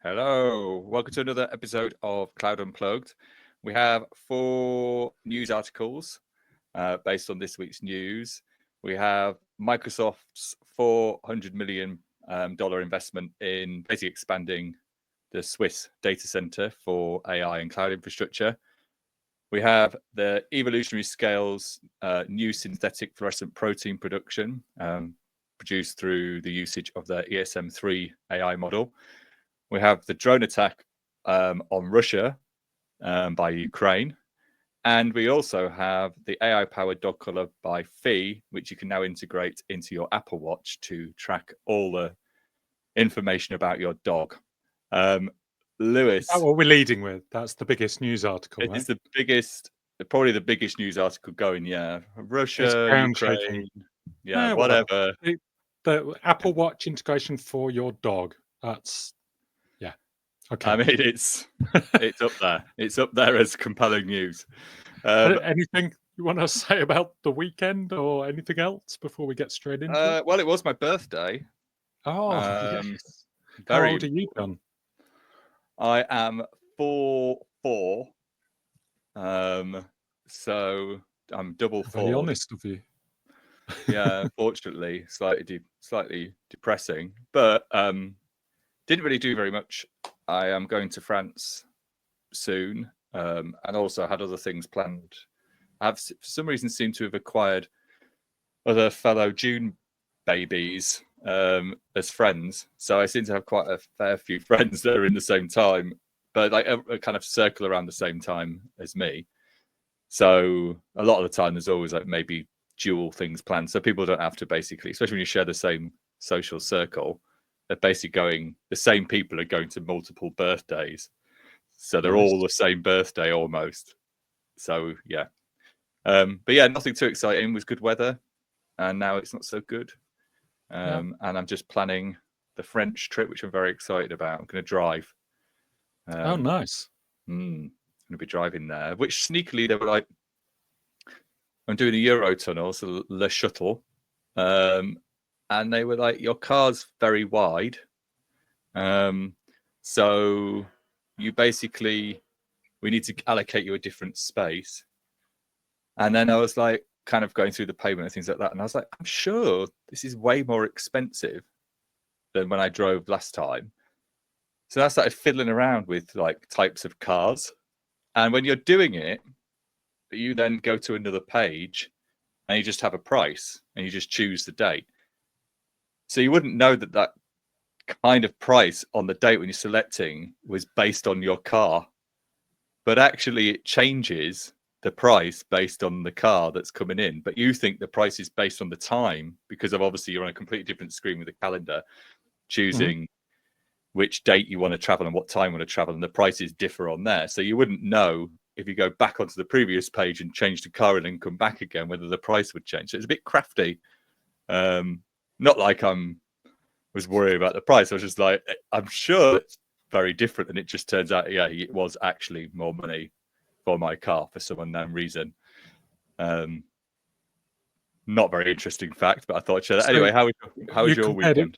Hello, welcome to another episode of Cloud Unplugged. We have 4 news articles based on this week's news. We have Microsoft's $400 million investment in basically expanding the Swiss data center for AI and cloud infrastructure. We have the evolutionary scales new synthetic fluorescent protein production produced through the usage of the ESM3 AI model. We have the drone attack on Russia by Ukraine. And we also have the AI-powered dog collar by Fee, which you can now integrate into your Apple Watch to track all the information about your dog. Lewis. That's what we're leading with. That's the biggest news article, right? It's the biggest, probably the biggest news article going, yeah. Russia, Ukraine, yeah, whatever. The Apple Watch integration for your dog. That's, yeah. Okay. I mean, it's up there. It's up there as compelling news. Anything you want to say about the weekend or anything else before we get straight into it? Well, it was my birthday. Oh, yes. Very How old are you, Jon? I am 4'4". So I'm double 4. Very honest of you. Yeah, unfortunately, slightly depressing, but didn't really do very much. I am going to France soon, and also had other things planned. I have, for some reason, seem to have acquired other fellow June babies as friends. So I seem to have quite a fair few friends that are in the same time, but like a kind of circle around the same time as me. So a lot of the time, there's always like maybe dual things planned, so people don't have to basically, especially when you share the same social circle, they're basically going, the same people are going to multiple birthdays, so they're all the same birthday almost. So yeah, but yeah, nothing too exciting. It was good weather, and now it's not so good. And I'm just planning the French trip, which I'm very excited about. I'm going to drive. Oh, nice. I'm going to be driving there, which sneakily they were like, I'm doing a Eurotunnel, so Le Shuttle, and they were like, your car's very wide, so you basically, we need to allocate you a different space. And then I was like, kind of going through the payment and things like that, and I was like, I'm sure this is way more expensive than when I drove last time. So I started fiddling around with like types of cars, and when you're doing it, you then go to another page and you just have a price and you just choose the date. So you wouldn't know that kind of price on the date when you're selecting was based on your car, but actually it changes the price based on the car that's coming in. But you think the price is based on the time because of obviously you're on a completely different screen with a calendar, choosing which date you want to travel and what time you want to travel, and the prices differ on there. So you wouldn't know if you go back onto the previous page and change the car and then come back again, whether the price would change. So it's a bit crafty. Not like was worried about the price. I was just like, I'm sure it's very different. And it just turns out, yeah, it was actually more money for my car for some unknown reason. Not very interesting fact, but I thought I'd share that. So anyway, how was your weekend?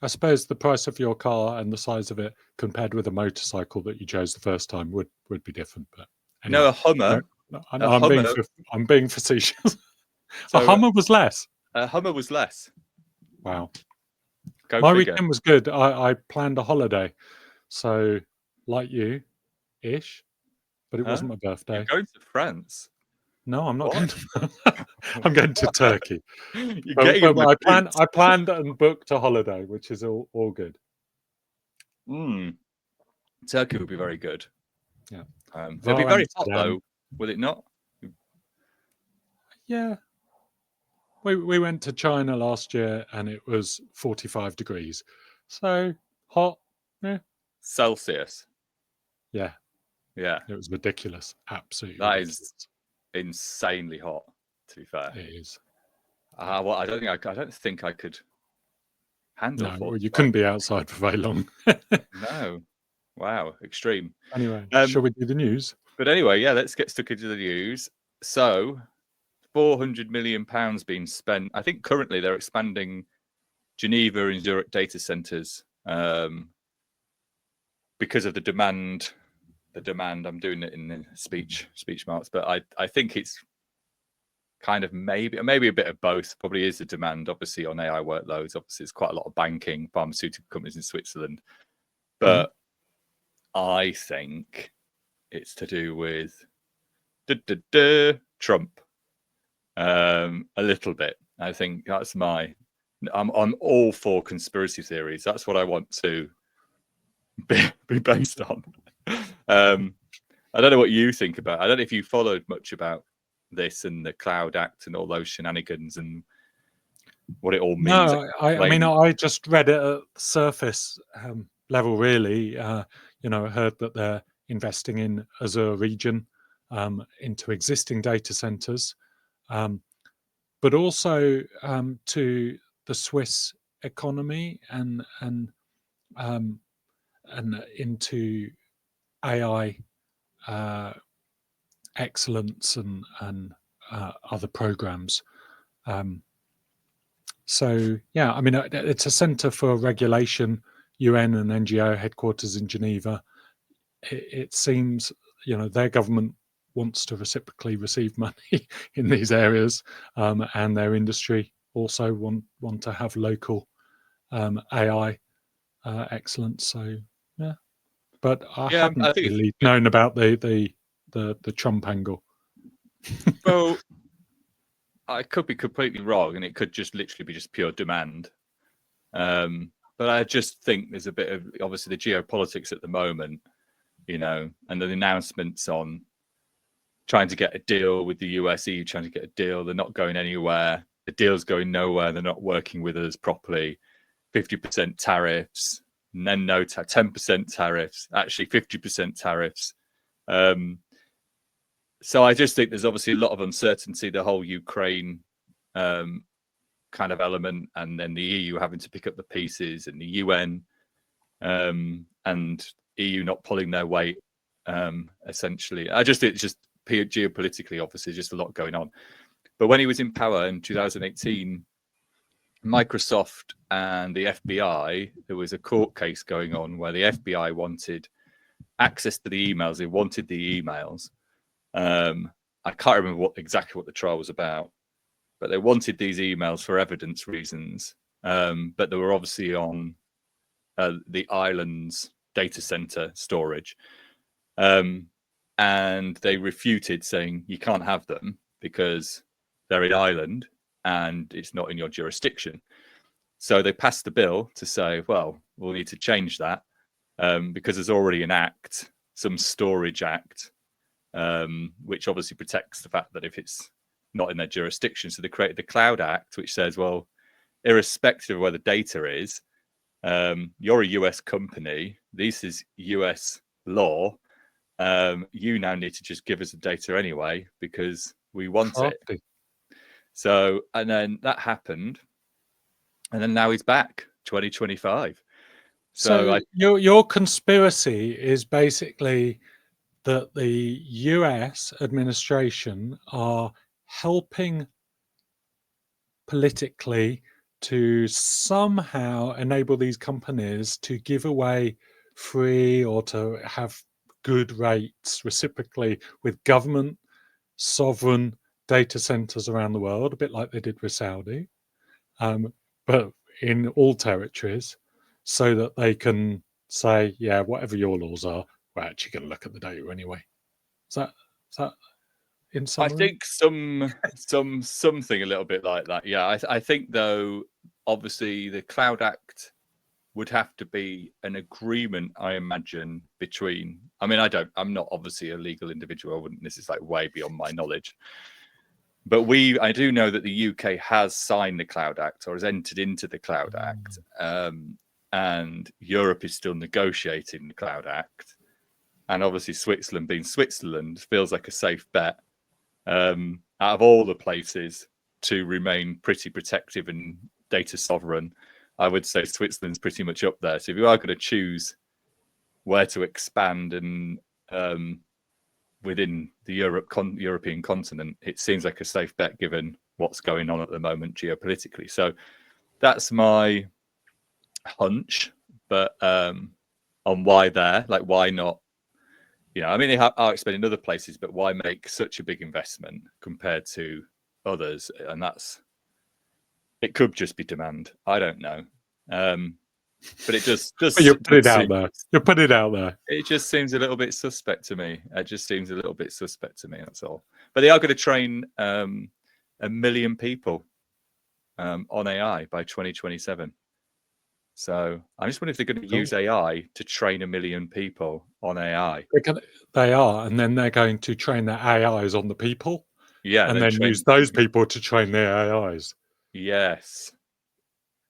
I suppose the price of your car and the size of it compared with a motorcycle that you chose the first time would be different. But anyway, no, a Hummer. I'm being facetious. So a Hummer was less. A Hummer was less. Wow. My weekend was good. I planned a holiday, so like you-ish, but it wasn't my birthday. You're going to France? No, I'm not going to. I'm going to Turkey. I planned and booked a holiday, which is all good. Turkey would be very good. Yeah, it'll be very hot though, will it not? Yeah. We went to China last year and it was 45 degrees, so hot. Yeah. Celsius. Yeah. Yeah. It was ridiculous. Absolutely. That is insanely hot, to be fair. It is. Well, I don't think I could handle. No, well, you couldn't be outside for very long. No. Wow, extreme. Anyway, shall we do the news? But anyway, yeah, let's get stuck into the news. So, £400 million being spent. I think currently they're expanding Geneva and Zurich data centers because of the demand. I'm doing it in speech marks, but I think it's kind of maybe a bit of both. Probably is the demand, obviously, on AI workloads. Obviously, there's quite a lot of banking, pharmaceutical companies in Switzerland, but I think it's to do with Trump a little bit. I think that's I'm all for conspiracy theories. That's what I want to be based on. I don't know what you think about. I don't know if you followed much about this and the Cloud Act and all those shenanigans and what it all means. No, I mean, I just read it at surface level, really. I heard that they're investing in Azure region into existing data centers, but also to the Swiss economy and into AI excellence and other programs. So, yeah, I mean, it's a centre for regulation, UN and NGO headquarters in Geneva. It seems, their government wants to reciprocally receive money in these areas, and their industry also want to have local AI excellence. So, yeah. But I hadn't really known about the Trump angle. Well, I could be completely wrong, and it could just literally be just pure demand. But I just think there's a bit of, obviously, the geopolitics at the moment, and the announcements on trying to get a deal with the US, EU trying to get a deal. They're not going anywhere. The deal's going nowhere. They're not working with us properly. 50% tariffs, and then 10% tariffs, actually 50% tariffs. So I just think there's obviously a lot of uncertainty, the whole Ukraine kind of element, and then the EU having to pick up the pieces, and the UN and EU not pulling their weight, essentially. I just think it's just geopolitically, obviously, just a lot going on. But when he was in power in 2018, Microsoft and the FBI, there was a court case going on where the FBI wanted access to the emails. They wanted the emails. I can't remember exactly what the trial was about, but they wanted these emails for evidence reasons. But they were obviously on the island's data center storage. And they refuted, saying you can't have them because they're in Ireland and it's not in your jurisdiction. So they passed the bill to say, well, we'll need to change that because there's already an act, some storage act, which obviously protects the fact that if it's not in their jurisdiction. So they created the Cloud Act, which says, well, irrespective of where the data is, you're a US company, this is US law, you now need to just give us the data anyway because we want it. So, and then that happened, and then now he's back, 2025. So your conspiracy is basically that the US administration are helping politically to somehow enable these companies to give away free or to have good rates reciprocally with government sovereign data centers around the world, a bit like they did with Saudi, but in all territories, so that they can say, yeah, whatever your laws are, we're actually going to look at the data anyway. Is that in summary? I think something a little bit like that. Yeah, I think, though, obviously the Cloud Act would have to be an agreement, I imagine, between. I mean, I'm not obviously a legal individual. This is like way beyond my knowledge. But I do know that the UK has signed the Cloud Act or has entered into the Cloud Act, and Europe is still negotiating the Cloud Act. And obviously, Switzerland, being Switzerland, feels like a safe bet out of all the places to remain pretty protective and data sovereign. I would say Switzerland's pretty much up there. So if you are going to choose where to expand and within the European continent, it seems like a safe bet given what's going on at the moment geopolitically. So that's my hunch. But on why there, like why not? You know, I mean, they are expanding in other places, but why make such a big investment compared to others? And it could just be demand. I don't know. But it just But you put it out there. You put it out there. It just seems a little bit suspect to me. That's all. But they are going to train 1 million people on AI by 2027. So I just wonder if they're going to use AI to train 1 million people on AI. They are, and then they're going to train their AIs on the people. Yeah, and then use those people to train their AIs. Yes.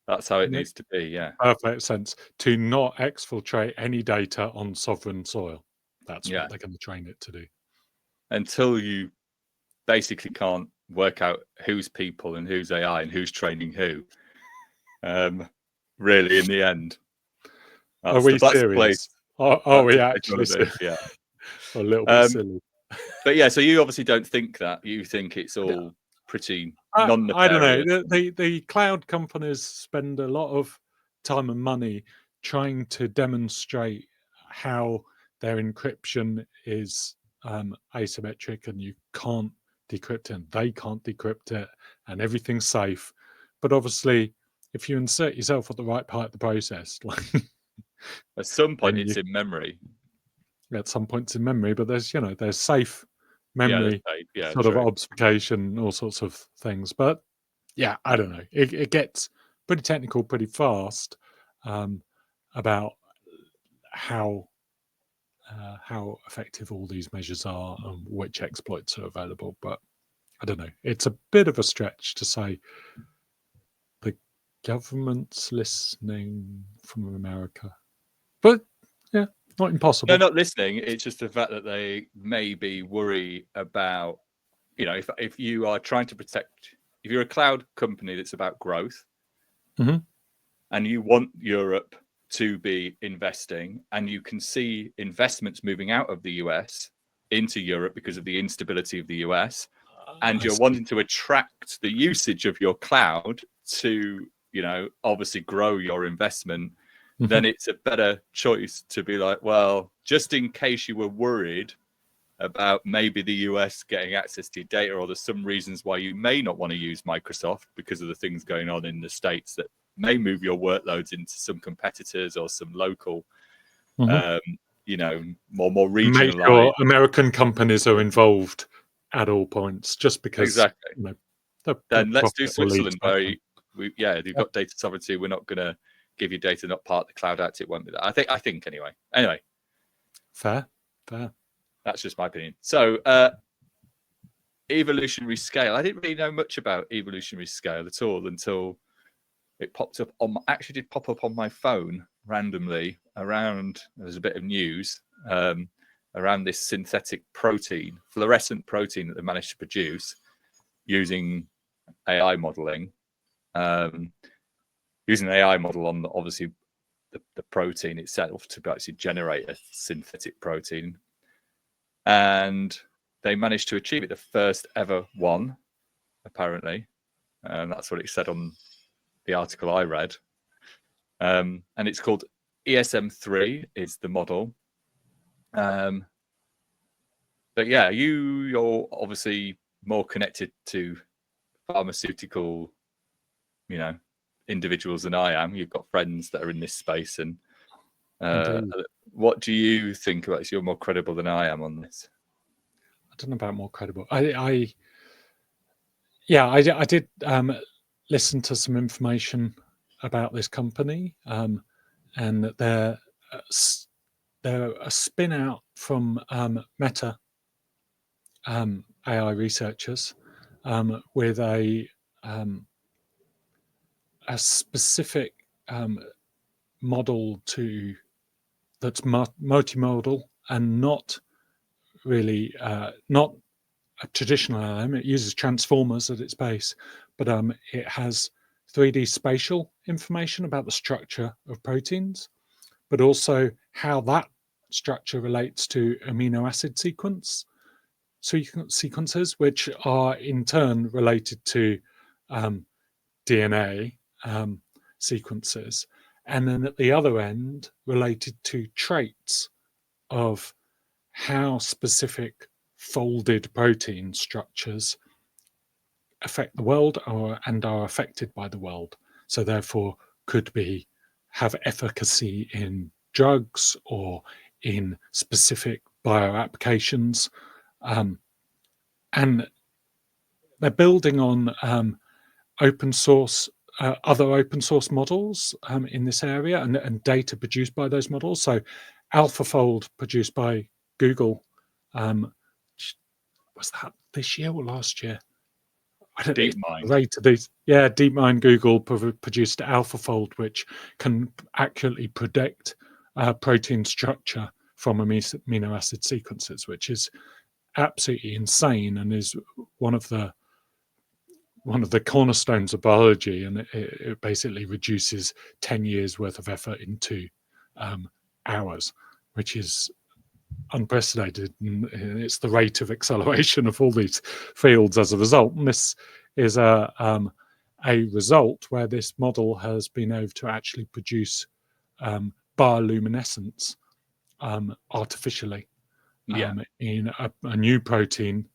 That's how it needs to be, yeah. Perfect sense. To not exfiltrate any data on sovereign soil. That's what they're going to train it to do. Until you basically can't work out who's people and who's AI and who's training who. Really, in the end. Are we serious? Are we actually serious? Yeah. A little bit silly. But yeah, so you obviously don't think that. You think it's all pretty non-nefarious. I don't know. The cloud companies spend a lot of time and money trying to demonstrate how their encryption is asymmetric and you can't decrypt it and they can't decrypt it and everything's safe. But obviously, if you insert yourself at the right part of the process, like at some point it's in memory. At some points in memory, but there's safe memory, sort of obfuscation, all sorts of things. But yeah, I don't know. It gets pretty technical pretty fast about how effective all these measures are and which exploits are available. But I don't know. It's a bit of a stretch to say the government's listening from America, but yeah. Not impossible. No, not listening. It's just the fact that they maybe worry about, if you are trying to protect, if you're a cloud company that's about growth, and you want Europe to be investing, and you can see investments moving out of the US into Europe because of the instability of the US, and you're wanting to attract the usage of your cloud to, obviously grow your investment, then it's a better choice to be like, well, just in case you were worried about maybe the US getting access to your data, or there's some reasons why you may not want to use Microsoft because of the things going on in the States that may move your workloads into some competitors or some local, more regional. Make sure American companies are involved at all points, just because. Exactly. Then let's do Switzerland, where you've got data sovereignty. We're not going to give you data not part of the Cloud Act. It won't be that. I think anyway. Fair. That's just my opinion. So evolutionary scale. I didn't really know much about evolutionary scale at all until it popped up did pop up on my phone randomly around. There's a bit of news around this synthetic protein, fluorescent protein that they managed to produce using AI modeling. Using an AI model on obviously the protein itself to actually generate a synthetic protein. And they managed to achieve it, the first ever one, apparently. And that's what it said on the article I read. And it's called ESM3 is the model. But yeah, you're obviously more connected to pharmaceutical, individuals than I am. You've got friends that are in this space, and what do you think about this? You're more credible than I am on this. I don't know about more credible. I did listen to some information about this company, and they're a spin out from Meta AI researchers with a specific model that's multimodal and not really not a traditional LLM. It uses transformers at its base, but it has 3D spatial information about the structure of proteins, but also how that structure relates to amino acid sequences, which are in turn related to DNA sequences. and then at the other end related to traits of how specific folded protein structures affect the world and are affected by the world. So therefore could have efficacy in drugs or in specific bioapplications. And they're building on open source, other open source models in this area, and data produced by those models. So AlphaFold, produced by Google, was that this year or last year? DeepMind. DeepMind Google produced AlphaFold, which can accurately predict protein structure from amino acid sequences, which is absolutely insane and is one of the cornerstones of biology, and it basically reduces 10 years worth of effort into hours, which is unprecedented, and it's the rate of acceleration of all these fields as a result. And this is a result where this model has been able to actually produce bioluminescence artificially in a new protein,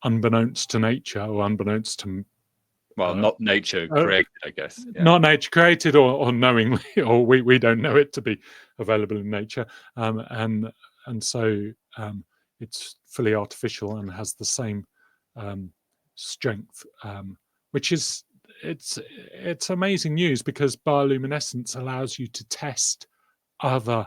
unbeknownst to nature, or unbeknownst to not nature created, I guess. Not nature created, or knowingly, or we don't know it to be available in nature, and so it's fully artificial and has the same strength, which is it's amazing news, because bioluminescence allows you to test other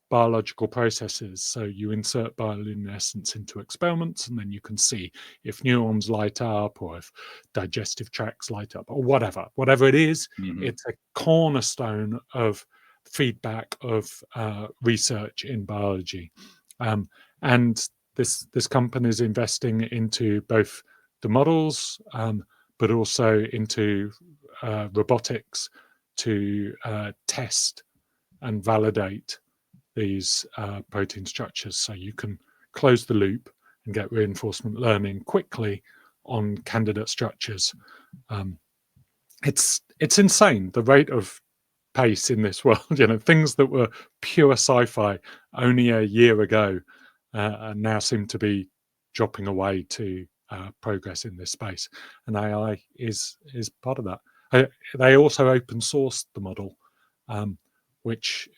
biological processes. So you insert bioluminescence into experiments, and then you can see if neurons light up, or if digestive tracts light up, or whatever it is. It's a cornerstone of feedback of research in biology, and this company is investing into both the models, but also into robotics to test and validate these protein structures, so you can close the loop and get reinforcement learning quickly on candidate structures. It's insane, the rate of pace in this world. Things that were pure sci-fi only a year ago now seem to be dropping away to progress in this space, and AI is part of that. They also open sourced the model, which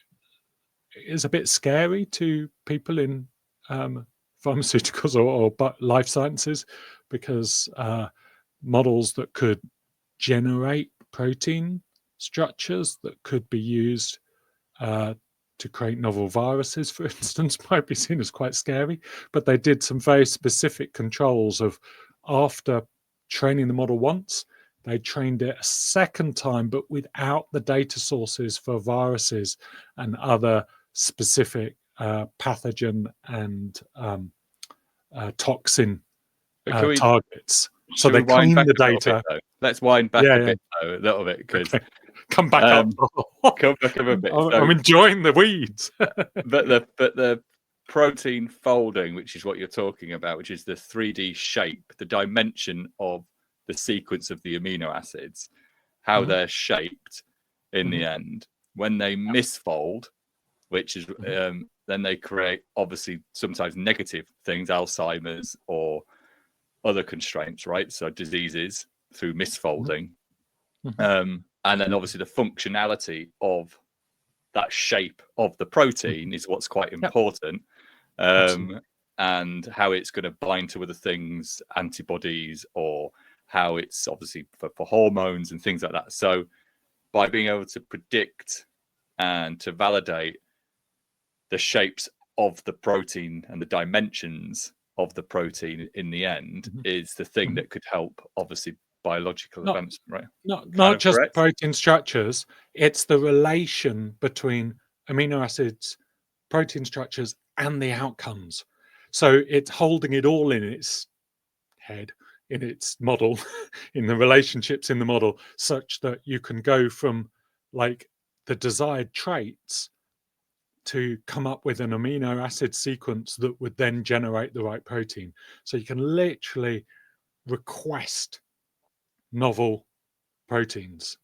is a bit scary to people in pharmaceuticals or life sciences, because models that could generate protein structures that could be used to create novel viruses, for instance, might be seen as quite scary. But they did some very specific controls of, after training the model once, they trained it a second time, but without the data sources for viruses and other specific pathogen and toxin targets. So they clean the data. Let's wind back a little bit, because come back up. Come back up a bit. I'm enjoying the weeds. but the protein folding, which is what you're talking about, which is the 3D shape, the dimension of the sequence of the amino acids, how they're shaped in the end. When they misfold, which is then they create obviously sometimes negative things, Alzheimer's or other constraints, right? So diseases through misfolding. And then obviously the functionality of that shape of the protein is what's quite important. And how it's going to bind to other things, antibodies, or how it's obviously for hormones and things like that. So by being able to predict and to validate the shapes of the protein and the dimensions of the protein in the end is the thing that could help, obviously, biological events, right? Not just protein structures, it's the relation between amino acids, protein structures, and the outcomes. So it's holding it all in its head, in its model, in the relationships in the model, such that you can go from like the desired traits to come up with an amino acid sequence that would then generate the right protein. So you can literally request novel proteins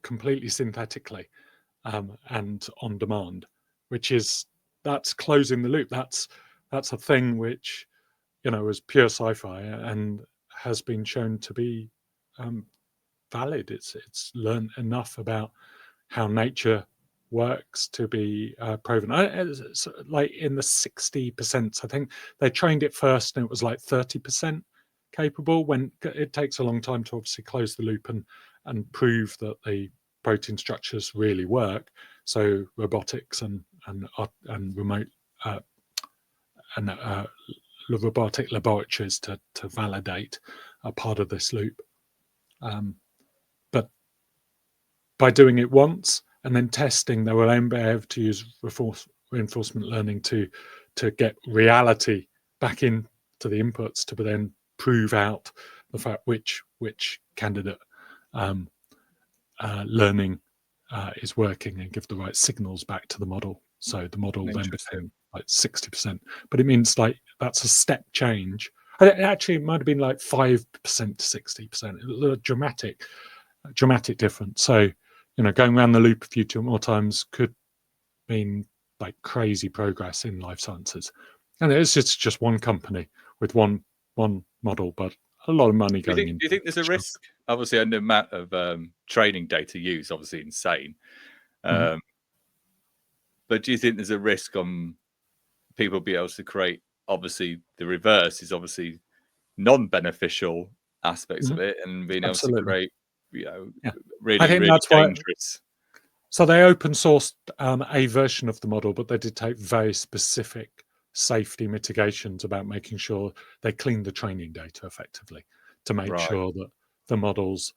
completely synthetically. and on demand, that's closing the loop. That's a thing which, is pure sci-fi and has been shown to be valid. It's learned enough about how nature works to be proven. It's like in the 60%. I think they trained it first, and it was like 30% capable. When it takes a long time to obviously close the loop and prove that the protein structures really work. So robotics and remote and robotic laboratories to validate a part of this loop. But by doing it once and then testing, they were able to use reinforcement learning to get reality back into the inputs to then prove out the fact which candidate learning is working and give the right signals back to the model. So the model then became like 60%. But it means like that's a step change. Actually, it might have been like 5% to 60%. A dramatic difference. So, going around the loop a few more times could mean like crazy progress in life sciences. And it's just one company with one model, but a lot of money going in. Do you think there's a risk? Obviously, and the amount of training data used, obviously insane. But do you think there's a risk on people being able to create? Obviously, the reverse is obviously non-beneficial aspects of it, and being able to create, really, really dangerous. So they open sourced a version of the model, but they did take very specific safety mitigations about making sure they cleaned the training data effectively to make sure that the models,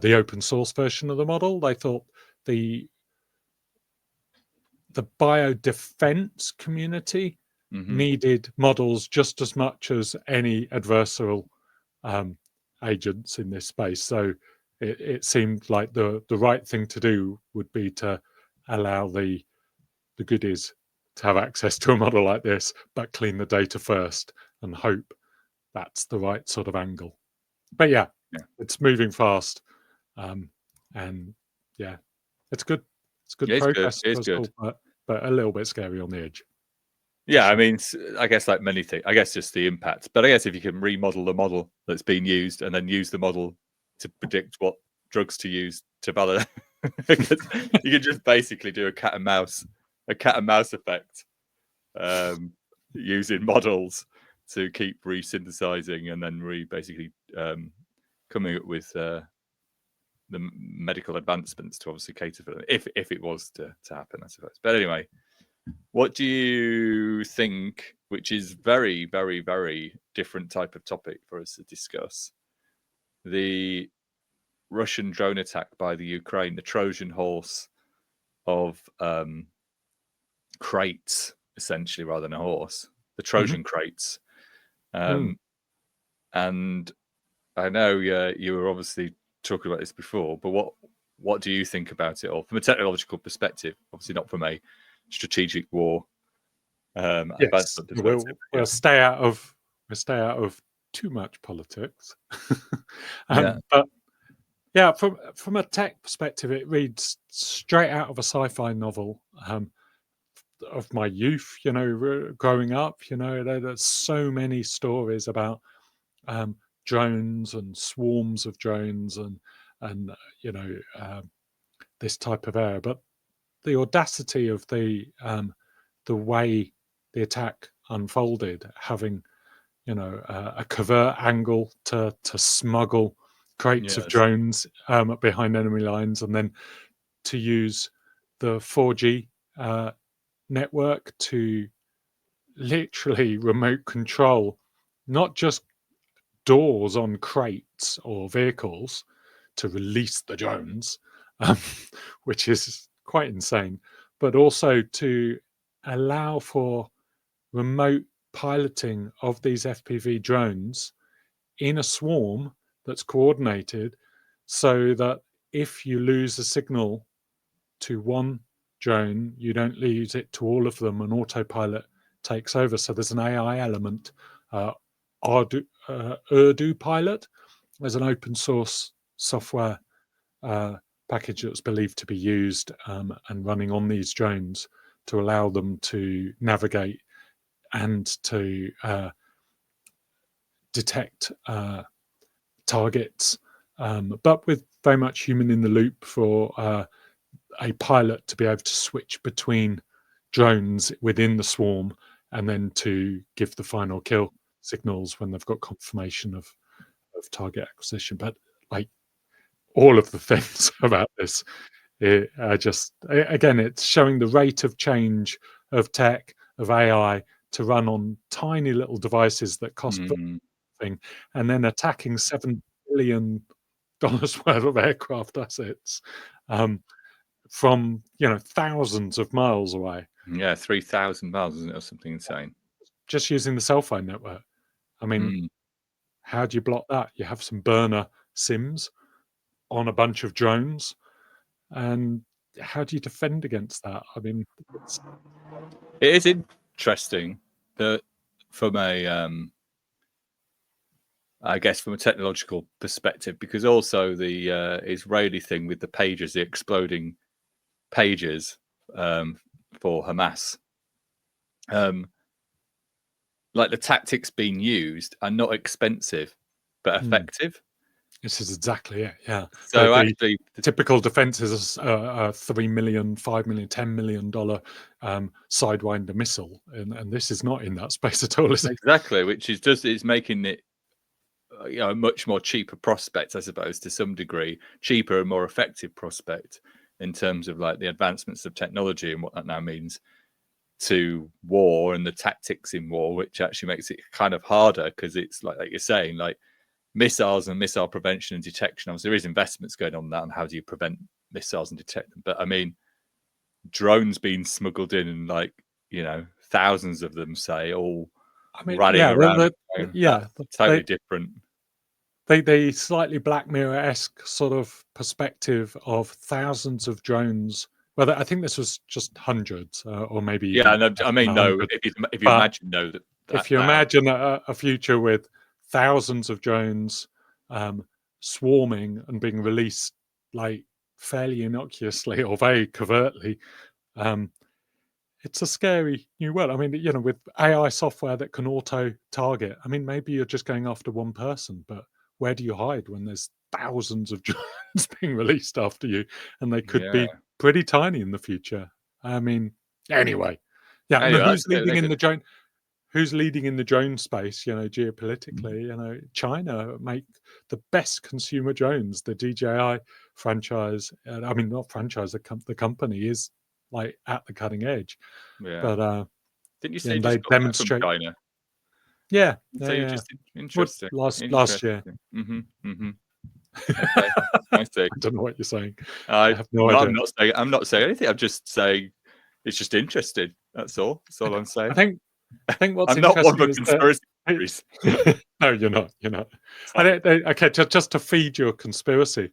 the open source version of the model, they thought the biodefense community needed models just as much as any adversarial agents in this space. So it seemed like the right thing to do would be to allow the goodies to have access to a model like this, but clean the data first and hope that's the right sort of angle. But yeah. It's moving fast, and it's good. It's good progress. It's good. But a little bit scary on the edge. Yeah, I mean, I guess like many things, I guess just the impact. But I guess if you can remodel the model that's being used and then use the model to predict what drugs to use to validate, you can just basically do a cat and mouse effect, using models to keep resynthesizing and then basically coming up with the medical advancements to obviously cater for them, if it was to happen, I suppose. But anyway, what do you think, which is very, very, very different type of topic for us to discuss, the Russian drone attack by the Ukraine, the Trojan horse of crates, essentially, rather than a horse, the Trojan crates. And I know you were obviously talking about this before, but what do you think about it all from a technological perspective? Obviously not from a strategic war advancement perspective. We'll stay out of too much politics. But yeah, from a tech perspective, it reads straight out of a sci-fi novel of my youth. Growing up, there's so many stories about drones and swarms of drones and this type of area. But the audacity of the way the attack unfolded, having a covert angle to smuggle crates of drones behind enemy lines, and then to use the 4G network to literally remote control not just doors on crates or vehicles to release the drones, which is quite insane, but also to allow for remote piloting of these FPV drones in a swarm that's coordinated, so that if you lose a signal to one drone, you don't lose it to all of them, and autopilot takes over. So there's an AI element. Urdu Pilot, there's an open source software package that was believed to be used and running on these drones to allow them to navigate and to detect targets, but with very much human in the loop for a pilot to be able to switch between drones within the swarm and then to give the final kill signals when they've got confirmation of target acquisition. But like all of the things about this are just, again, it's showing the rate of change of tech, of AI to run on tiny little devices that cost nothing, and then attacking $7 billion worth of aircraft assets from thousands of miles away. Yeah, 3,000 miles, isn't it, or something insane? Just using the cell phone network. I mean, how do you block that? You have some burner SIMs on a bunch of drones, and how do you defend against that? I mean, it is interesting that from a I guess from a technological perspective, because also the Israeli thing with the pages, the exploding pages for Hamas, like the tactics being used are not expensive but effective. This is exactly it. Yeah. So actually, the typical defense is a $3 million, $5 million, $10 million Sidewinder missile, and this is not in that space at all, is it? Exactly, which is just it's making it a much more cheaper prospect, I suppose, to some degree, cheaper and more effective prospect in terms of like the advancements of technology and what that now means to war and the tactics in war, which actually makes it kind of harder because it's like you're saying, like missiles and missile prevention and detection. Obviously, there is investments going on that, and how do you prevent missiles and detect them? But I mean, drones being smuggled in and like thousands of them, say, all running around. Totally different. They slightly Black Mirror-esque sort of perspective of thousands of drones. Well, I think this was just hundreds, or maybe even I mean, no. If you imagine, if you imagine a future with thousands of drones swarming and being released like fairly innocuously or very covertly, it's a scary new world. I mean, with AI software that can auto-target, I mean, maybe you're just going after one person, but where do you hide when there's thousands of drones being released after you, and they could be pretty tiny in the future? I mean, anyway, who's leading in the drone? Who's leading in the drone space? Geopolitically, China make the best consumer drones. The DJI franchise, I mean, not franchise, the company is like at the cutting edge. But didn't you say they demonstrate from China? Yeah, so you're just interesting. Last year. Okay, I see. I don't know what you're saying. I have no idea. I'm not saying anything. I'm just saying it's just interesting. That's all. That's all I'm saying. I think what's I'm not one interesting for conspiracy theories. No, you're not. You're not. Okay, just to feed your conspiracy,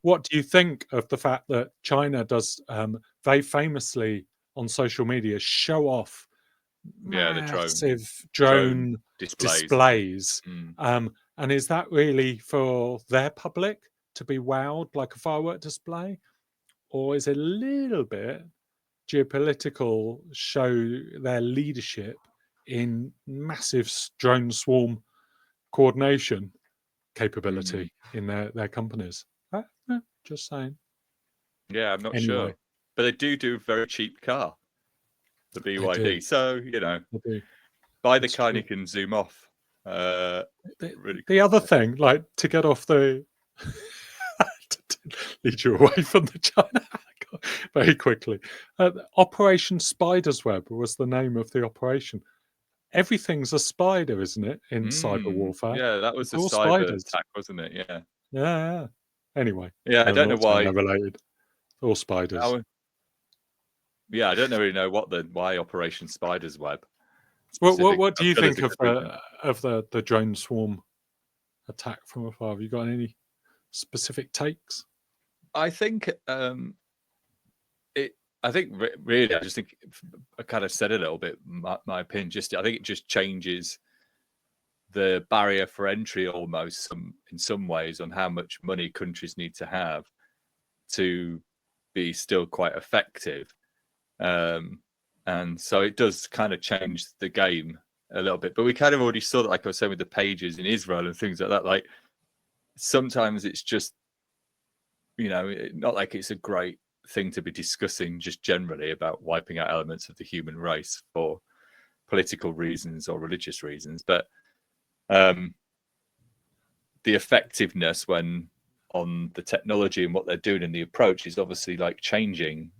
what do you think of the fact that China does very famously on social media show off massive drone displays. And is that really for their public to be wowed like a firework display, or is it a little bit geopolitical, show their leadership in massive drone swarm coordination capability in their companies? Just saying. Yeah, I'm not sure, but they do a very cheap car, the BYD. So buy the kind you can zoom off. The other thing, like to get off the lead you away from the China very quickly. Operation Spider's Web was the name of the operation. Everything's a spider, isn't it, in cyber warfare? Yeah, that was a cyber attack, wasn't it? Yeah. Yeah. Anyway. Yeah, I don't know why they're related. All spiders. I don't really know why Operation Spider's Web. What do you think of the drone swarm attack from afar? Have you got any specific takes? I think really, I just think I kind of said a little bit my opinion. I think it just changes the barrier for entry almost in some ways on how much money countries need to have to be still quite effective. And so it does kind of change the game a little bit. But we kind of already saw that, like I was saying, with the pages in Israel and things like that. Like sometimes it's just, not like it's a great thing to be discussing just generally about wiping out elements of the human race for political reasons or religious reasons. But the effectiveness when on the technology and what they're doing in the approach is obviously like changing,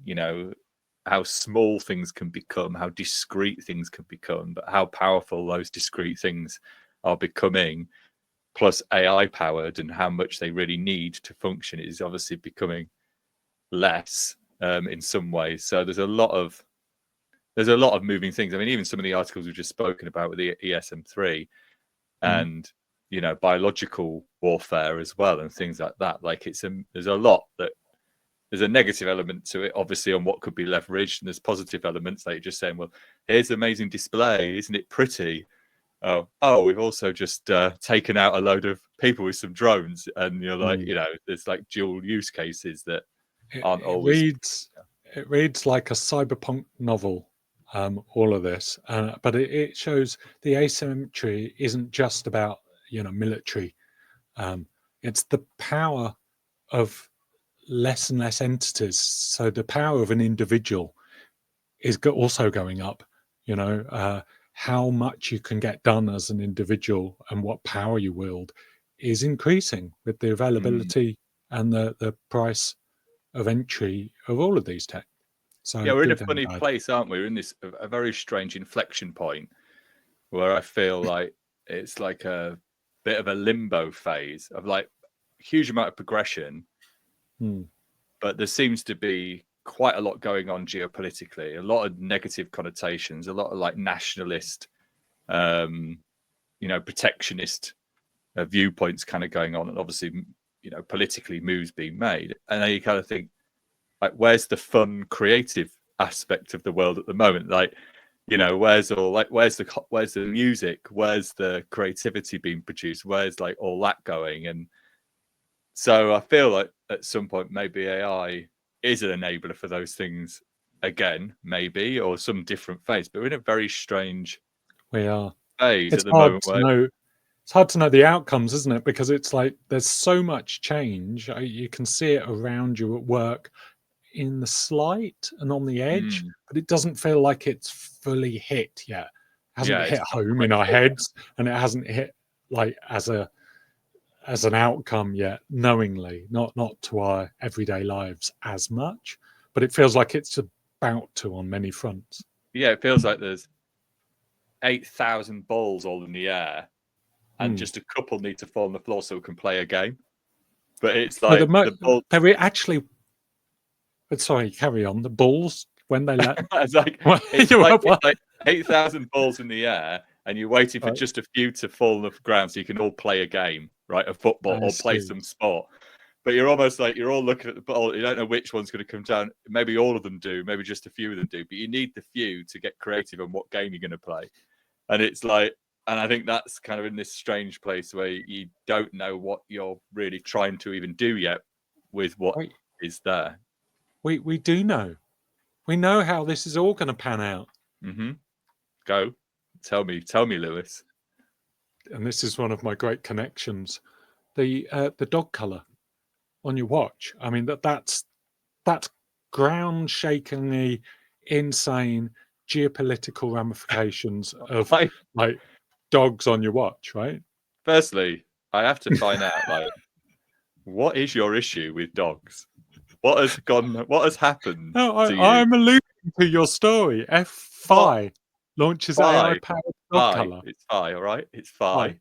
how small things can become, how discrete things can become, but how powerful those discrete things are becoming, plus AI powered, and how much they really need to function is obviously becoming less in some ways. So there's a lot of moving things. I mean, even some of the articles we've just spoken about with the ESM3 and biological warfare as well, and things like that. Like there's a lot that there's a negative element to it, obviously, on what could be leveraged, and there's positive elements like you're just saying, well, here's an amazing display, isn't it pretty? Oh, we've also just taken out a load of people with some drones, and you're like, there's like dual use cases that aren't always. It reads like a cyberpunk novel. All of this, but it shows the asymmetry isn't just about military. It's the power of less and less entities. So the power of an individual is also going up. How much you can get done as an individual and what power you wield is increasing with the availability and the price of entry of all of these tech. So yeah, we're in a funny place, aren't we? We're in this a very strange inflection point where I feel like it's like a bit of a limbo phase of like huge amount of progression, but there seems to be quite a lot going on geopolitically, a lot of negative connotations, a lot of like nationalist, protectionist viewpoints kind of going on, and obviously, politically moves being made, and then you kind of think, like, where's the fun, creative aspect of the world at the moment? Like, where's the music? Where's the creativity being produced? Where's like all that going? And so I feel like at some point maybe AI is an enabler for those things again, maybe, or some different phase. But we're in a very strange phase at the moment. It's hard to know the outcomes, isn't it? Because it's like there's so much change. You can see it around you at work, in the slight and on the edge, but it doesn't feel like it's fully hit yet. It hasn't hit home in our heads, and it hasn't hit like as an outcome yet, knowingly, not to our everyday lives as much, but it feels like it's about to on many fronts. Yeah, it feels like there's 8,000 balls all in the air, and just a couple need to fall on the floor so we can play a game. But it's like the ball. But sorry, carry on. The balls, when they let... it's like 8,000 balls in the air, and you're waiting for just a few to fall on the ground so you can all play a game, right? A football or play some sport. But you're almost like, you're all looking at the ball. You don't know which one's going to come down. Maybe all of them do. Maybe just a few of them do. But you need the few to get creative on what game you're going to play. And it's like... And I think that's kind of in this strange place where you don't know what you're really trying to even do yet with what is there. We do know. We know how this is all going to pan out. Go. Tell me, Lewis. And this is one of my great connections. The dog colour on your watch. I mean, that's ground-shakingly insane geopolitical ramifications of like dogs on your watch, right? Firstly, I have to find out, like, what is your issue with dogs? What has happened to you? I'm alluding to your story. Fi launches AI-powered dog colour. It's Fi, all right? It's Fi.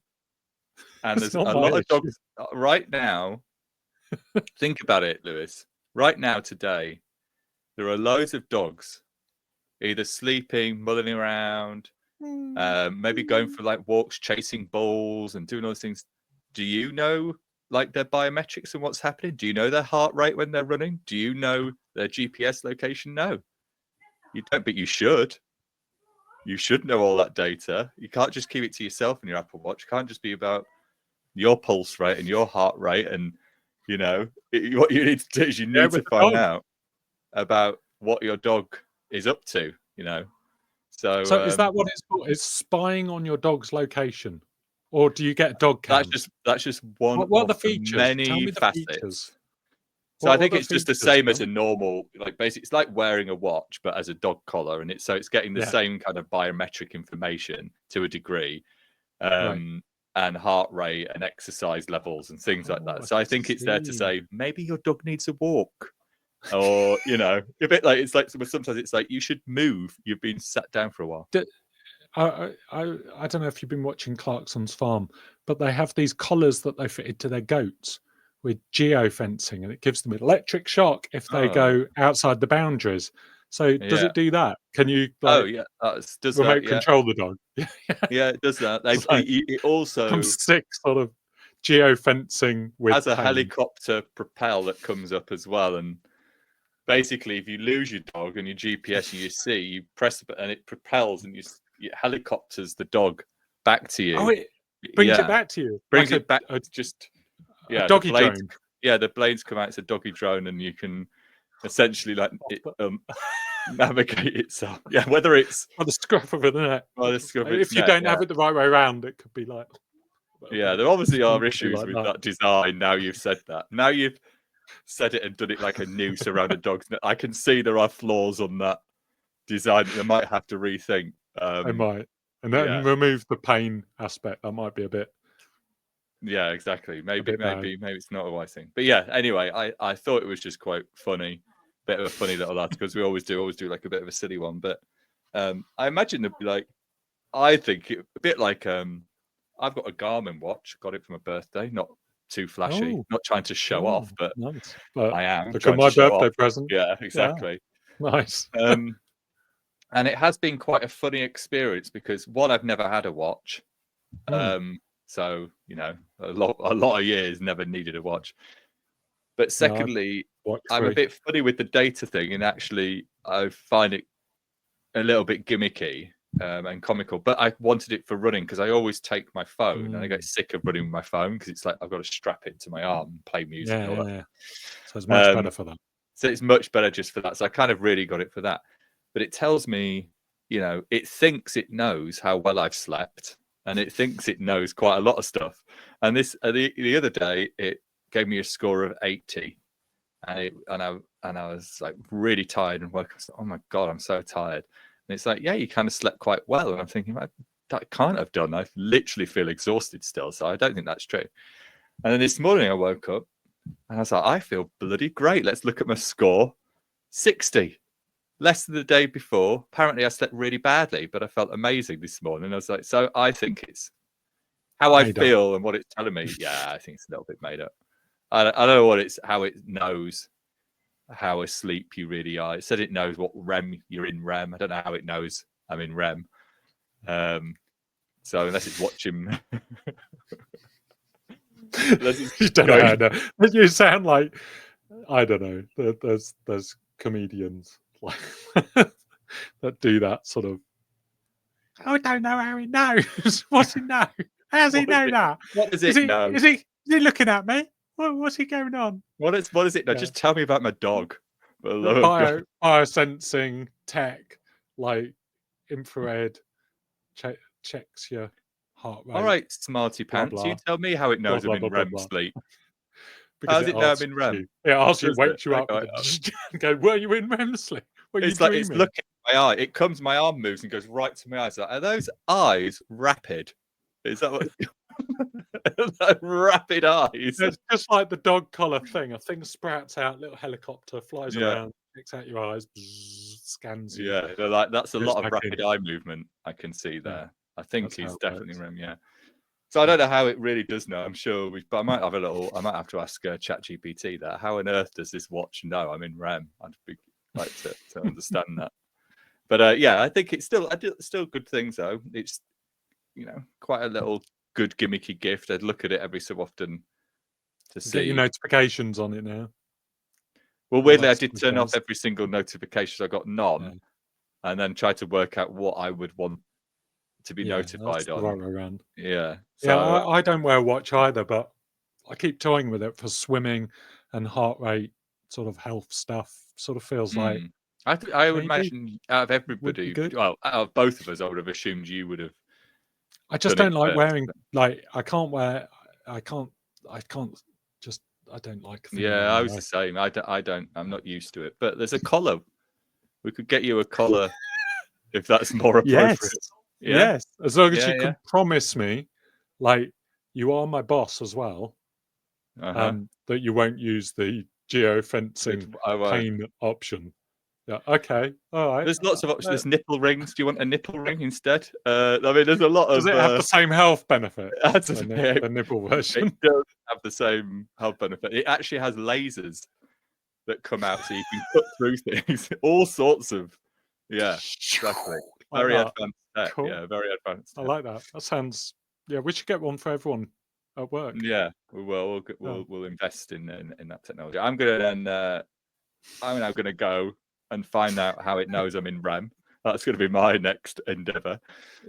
And there's a lot of dogs right now. Think about it, Lewis. Right now, today, there are loads of dogs either sleeping, mulling around, maybe going for like walks, chasing balls and doing all those things. Do you know like their biometrics and what's happening? Do you know their heart rate when they're running? Do you know their GPS location? No, you don't, but you should. You should know all that data. You can't just keep it to yourself in your Apple Watch. It can't just be about your pulse rate and your heart rate and You know, what you need to do is you Yeah, need to with the find dog. out about what your dog is up to. You know, so So is that what it's called? It's spying on your dog's location, or do you get dog cam? that's just one What are of the the features? Tell many me the features. facets. So I What are think the it's just the features, same as Phil? a normal, like basically, it's like wearing a watch, but as a dog collar, and it's getting the Yeah, same kind of biometric information to a degree, right. and heart rate and exercise levels and things like Oh, that. I So I think it's there to see. say maybe your dog needs a walk, or a bit like sometimes it's like you should move. You've been sat down for a while. I don't know if you've been watching Clarkson's Farm, but they have these collars that they fitted to their goats with geofencing, and it gives them electric shock if they Oh, go outside the boundaries. So does yeah. it do that? Can you Oh, like yeah. Does that? remote Yeah, control the dog? Yeah, yeah. It does that. it's like It some also sick sort of geofencing with has a pain. helicopter propel that comes up as well, and basically, if you lose your dog and your GPS you see, you press the button and it propels and you helicopters the dog back to Oh, you. it brings it Yeah, back to you brings like it back. a, Just a the doggy blades. drone. Yeah, the blades come out. It's a doggy drone, and you can essentially navigate itself. Yeah, whether it's Or the scruff of a neck. by the scruff of its If you neck. don't have Yeah, it the right way around, it could be like yeah. There obviously are funky issues like with that. that design. Now you've said that. Now you've said it and done it like a noose around a dog's neck. I can see there are flaws on that design. They might have to rethink. I might. And then Yeah, remove the pain aspect. That might be a bit yeah, exactly. Maybe bad. it's not a wise thing. But yeah, anyway, I thought it was just quite funny, bit of a funny little article, because we always do like a bit of a silly one. But I imagine it'd be like, I think a bit like I've got a Garmin watch, got it for my birthday, not too flashy, Oh, not trying to show oh, off, but nice. But I am look at trying to my show off. birthday present. Yeah, Yeah, exactly. nice. And it has been quite a funny experience because one, I've never had a watch. So a lot of years never needed a watch. But secondly, Watch I'm a free. bit funny with the data thing, and actually I find it a little bit gimmicky and comical. But I wanted it for running because I always take my phone, and I get sick of running with my phone because it's like I've got to strap it to my arm and play music and all that. Yeah. So it's much better for that. So it's much better just for that. So I kind of really got it for that. But it tells me, it thinks it knows how well I've slept, and it thinks it knows quite a lot of stuff. And this the other day, it gave me a score of 80, and I was like really tired and woke up. Oh my god, I'm so tired. And it's like, yeah, you kind of slept quite well. And I'm thinking, that can't have done. I literally feel exhausted still, so I don't think that's true. And then this morning I woke up and I was like, I feel bloody great. Let's look at my score. 60. Less than the day before. Apparently I slept really badly, but I felt amazing this morning. I was like, so I think it's how I Made up. feel and what it's telling me. Yeah, I think it's a little bit made up. I don't know how it knows how asleep you really are. It said it knows what REM you're in REM. I don't know how it knows I'm in REM. So unless it's watching You don't know how to. You sound like, I don't know. There's comedians like that do that sort of. I don't know how he knows. What's he know? How's he know that? What does it know? Is he looking at me? What's he going on? What is it? No, just tell me about my dog. Biosensing tech, like infrared checks your heart rate. All right, smarty pants. blah. You tell me how it knows blah, I'm in blah, REM blah. sleep. Because How does it know I'm in REM? It asks you, Does wakes it? you up, Okay. and go, were you in REM sleep? Were you It's like dreaming? it's looking at my eye. It comes, my arm moves and goes right to my eyes. Like, are those eyes rapid? Is that what? Rapid eyes. It's just like the dog collar thing. A thing sprouts out, little helicopter flies around, picks out your eyes, scans you. Yeah, like that's a lot of back rapid in. eye movement I can see there. Yeah, I think that's how he's it definitely works. REM. Yeah. So I don't know how it really does know. I'm sure, but I might have to ask ChatGPT that. How on earth does this watch know I'm in REM? I'd like to understand that. But yeah, I think it's still good things though. It's quite a little good gimmicky gift. I'd look at it every so often to see. Get your notifications on it now. Well, weirdly, I did turn off every single notification. So I got none, and then tried to work out what I would want to be notified on. The right way around. Yeah. So, I don't wear a watch either, but I keep toying with it for swimming and heart rate sort of health stuff. Sort of feels like I would maybe imagine out of would be everybody, good. well, out of both of us, I would have assumed you would have I just done it don't like first. wearing, like, I can't wear, I can't just, I don't like things Yeah, on I my was the eyes. same. I'm not used to it. But there's a collar. We could get you a collar if that's more Yes, appropriate. Yeah, yes, as long as yeah, you yeah. can promise me, like, you are my boss as well, Uh-huh. that you won't use the geofencing I won't. pain option. Yeah, okay, all right. There's lots of options. There's nipple rings. Do you want a nipple ring instead? I mean, there's a lot Does of. it have the same health benefits? That's The nipple version. It does have the same health benefit. It actually has lasers that come out, so you can cut through things. All sorts of. Yeah, exactly. Like Very that. advanced tech. Cool. Yeah, very advanced I tech. like that. That sounds. Yeah, we should get one for everyone at work. Yeah, we will. We'll invest in that technology. I'm now gonna go and find out how it knows I'm in REM. That's going to be my next endeavour.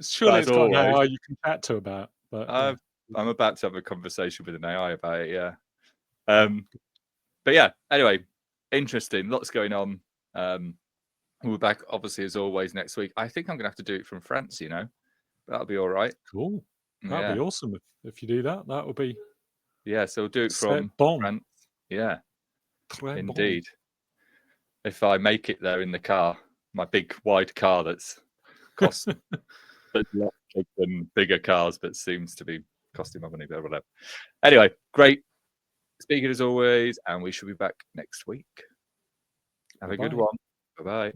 Surely As it's got an always, AI you can chat to about. But yeah. I'm about to have a conversation with an AI about it. Yeah. But yeah. Anyway, interesting. Lots going on. We'll be back, obviously, as always, next week. I think I'm going to have to do it from France. That'll be all right. Cool. That'd be awesome if you do that. That would be. Yeah. So we'll do it from France. Yeah. Très Indeed. Bon. If I make it there in the car, my big wide car that's cost that's a lot than bigger cars, but seems to be costing my money, but whatever. Anyway, great speaking as always, and we should be back next week. Have a good one. Bye-bye.